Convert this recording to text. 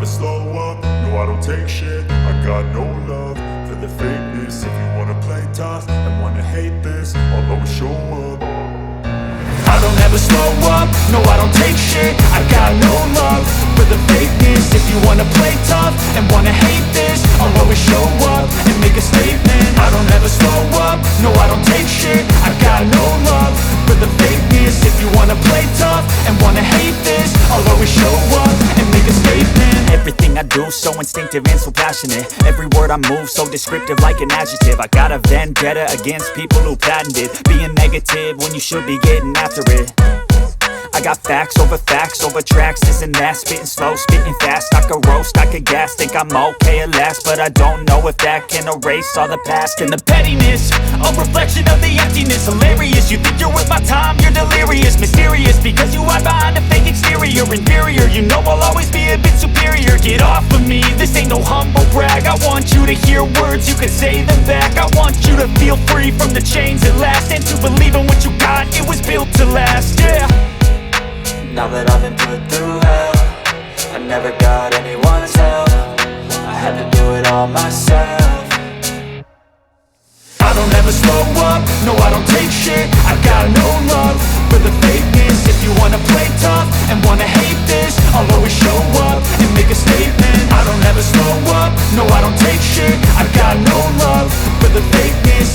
slow up, no I don't take shit. I got no love for the fakeness. If you wanna play tough and wanna hate this, I'll always show up. I don't ever slow up, no I don't take shit. I got no love for the fakeness. If you wanna play tough and wanna hate this, I'll always show up and make a statement. I don't ever slow up, no I don't take shit. I got no love for the fakeness. If you wanna play tough and wanna hate this, I'll always show up and make a statement. Everything I do so instinctive and so passionate. Every word I move so descriptive like an adjective. I got a vendetta against people who patented being negative when you should be getting after it. I got facts over tracks, this and that. Spitting slow, spitting fast, I could roast, I could gas. Think I'm okay at last, but I don't know if that can erase all the past. And the pettiness, a reflection of the emptiness. Hilarious, you think you're worth my time, you're delirious. Mysterious, because you hide behind a fake exterior. Inferior, you know I'll always be a bit superior. Get off of me, this ain't no humble brag. I want you to hear words, you can say them back. I want you to feel free from the chains at last, and to believe in what you got, it was built to last, yeah. Now that I've been put through hell, I never got anyone's help. I had to do it all myself. I don't ever slow up, no I don't take shit. I got no love for the fakeness. If you wanna play